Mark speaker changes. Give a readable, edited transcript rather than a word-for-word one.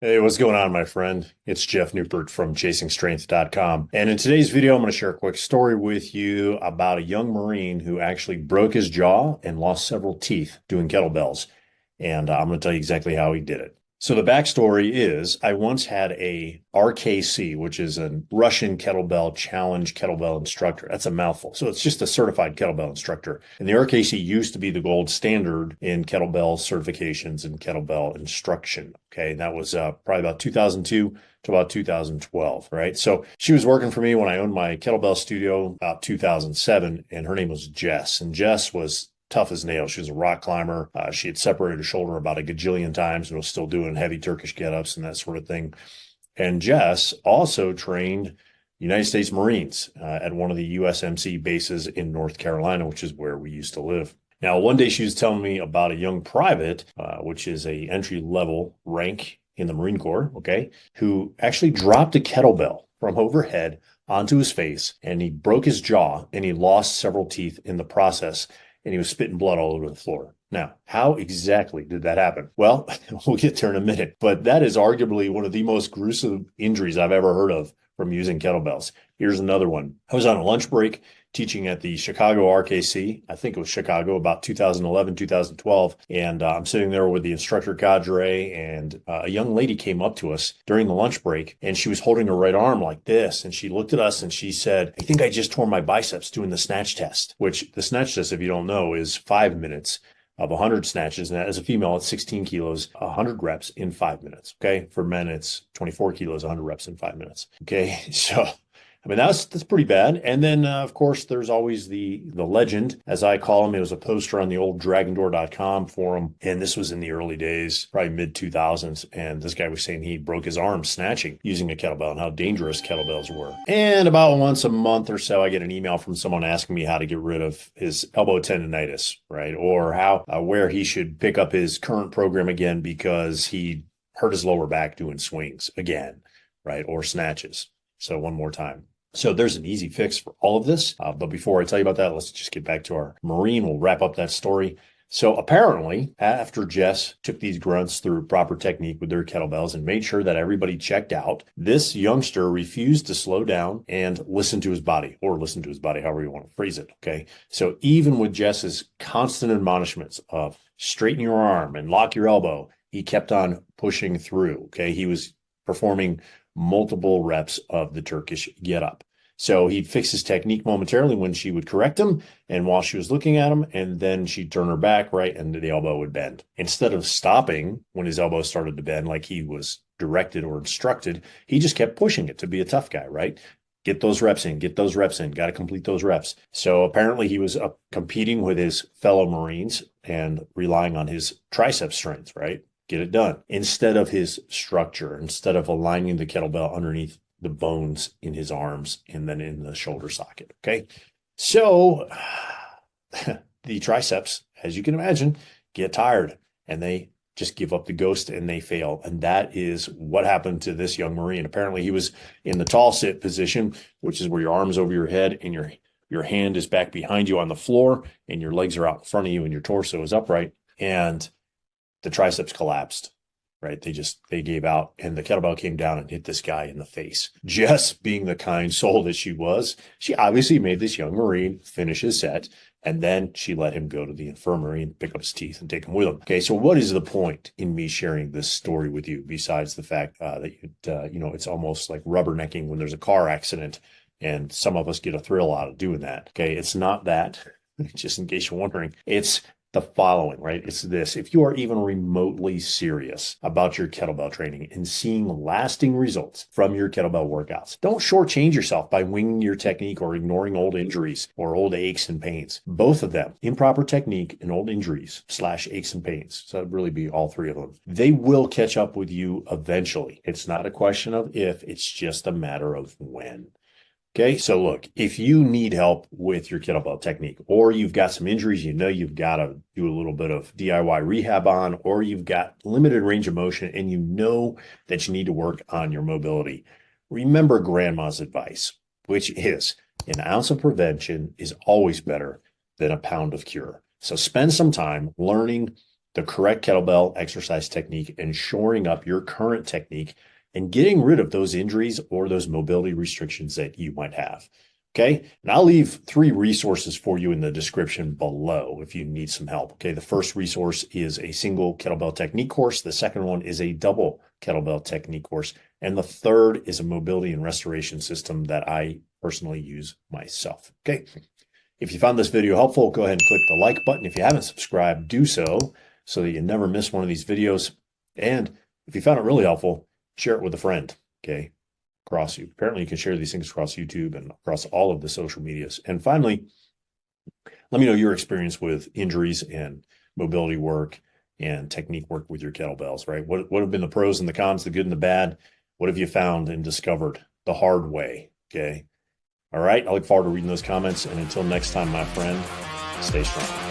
Speaker 1: Hey, what's going on, my friend? It's Jeff Newport from ChasingStrength.com. And in today's video, I'm going to share a quick story with you about a young Marine who actually broke his jaw and lost several teeth doing kettlebells. And I'm going to tell you exactly how he did it. So the backstory is I once had a RKC, which is a Russian Kettlebell Challenge Kettlebell Instructor. That's a mouthful. So it's just a certified kettlebell instructor. And the RKC used to be the gold standard in kettlebell certifications and kettlebell instruction. Okay. And that was probably about 2002 to about 2012, right? So she was working for me when I owned my kettlebell studio about 2007, and her name was Jess. And Jess was tough as nails. She was a rock climber. She had separated her shoulder about a gajillion times and was still doing heavy Turkish get-ups and that sort of thing. And Jess also trained United States Marines at one of the USMC bases in North Carolina, which is where we used to live. Now, one day she was telling me about a young private, which is a entry-level rank in the Marine Corps, okay, who actually dropped a kettlebell from overhead onto his face, and he broke his jaw and he lost several teeth in the process, and he was spitting blood all over the floor. Now, how exactly did that happen? Well, we'll get there in a minute, but that is arguably one of the most gruesome injuries I've ever heard of from using kettlebells. Here's another one. I was on a lunch break teaching at the Chicago RKC. I think it was Chicago, about 2011, 2012. And I'm sitting there with the instructor cadre, and a young lady came up to us during the lunch break, and she was holding her right arm like this. And she looked at us and she said, "I think I just tore my biceps doing the snatch test," which the snatch test, if you don't know, is 5 minutes of 100 snatches. And as a female, it's 16 kilos, 100 reps in 5 minutes. Okay. For men, it's 24 kilos, 100 reps in 5 minutes. Okay. So I mean, that's pretty bad. And then, of course, there's always the legend, as I call him. It was a poster on the old dragondoor.com forum. And this was in the early days, probably mid 2000s. And this guy was saying he broke his arm snatching using a kettlebell and how dangerous kettlebells were. And about once a month or so, I get an email from someone asking me how to get rid of his elbow tendonitis, right? Or how, where he should pick up his current program again because he hurt his lower back doing swings again, right? Or snatches. So one more time. So there's an easy fix for all of this. But before I tell you about that, let's just get back to our Marine. We'll wrap up that story. So apparently, after Jess took these grunts through proper technique with their kettlebells and made sure that everybody checked out, this youngster refused to slow down and listen to his body, or listen to his body, however you want to phrase it. Okay. So even with Jess's constant admonishments of straighten your arm and lock your elbow, he kept on pushing through. Okay. He was performing multiple reps of the Turkish get up. So he'd fix his technique momentarily when she would correct him, and while she was looking at him, and then she'd turn her back, right, and the elbow would bend. Instead of stopping when his elbow started to bend like he was directed or instructed, he just kept pushing it to be a tough guy, right? Get those reps in, get those reps in, got to complete those reps. So apparently he was competing with his fellow Marines and relying on his tricep strength, right? Get it done instead of his structure, instead of aligning the kettlebell underneath the bones in his arms and then in the shoulder socket. Okay. So the triceps, as you can imagine, get tired and they just give up the ghost and they fail. And that is what happened to this young Marine. Apparently he was in the tall sit position, which is where your arm's over your head and your hand is back behind you on the floor and your legs are out in front of you and your torso is upright. And the triceps collapsed, right? They gave out, and the kettlebell came down and hit this guy in the face. Jess, being the kind soul that she was, she obviously made this young Marine finish his set, and then she let him go to the infirmary and pick up his teeth and take him with him. Okay, so what is the point in me sharing this story with you besides the fact that it's almost like rubbernecking when there's a car accident, and some of us get a thrill out of doing that. Okay, it's not that. Just in case you're wondering, it's the following, right? It's this. If you are even remotely serious about your kettlebell training and seeing lasting results from your kettlebell workouts, don't shortchange yourself by winging your technique or ignoring old injuries or old aches and pains. Both of them, improper technique and old injuries / aches and pains. So it'd really be all three of them. They will catch up with you eventually. It's not a question of if, it's just a matter of when. Okay, so look, if you need help with your kettlebell technique, or you've got some injuries you've got to do a little bit of DIY rehab on, or you've got limited range of motion and you know that you need to work on your mobility, remember grandma's advice, which is an ounce of prevention is always better than a pound of cure. So spend some time learning the correct kettlebell exercise technique and shoring up your current technique and getting rid of those injuries or those mobility restrictions that you might have. Okay. And I'll leave 3 resources for you in the description below if you need some help. Okay. The first resource is a single kettlebell technique course. The second one is a double kettlebell technique course. And the third is a mobility and restoration system that I personally use myself. Okay. If you found this video helpful, go ahead and click the like button. If you haven't subscribed, do so that you never miss one of these videos. And if you found it really helpful, share it with a friend. Okay. Apparently you can share these things across YouTube and across all of the social medias. And finally, let me know your experience with injuries and mobility work and technique work with your kettlebells, right? What have been the pros and the cons, the good and the bad? What have you found and discovered the hard way? Okay. All right. I look forward to reading those comments. And until next time, my friend, stay strong.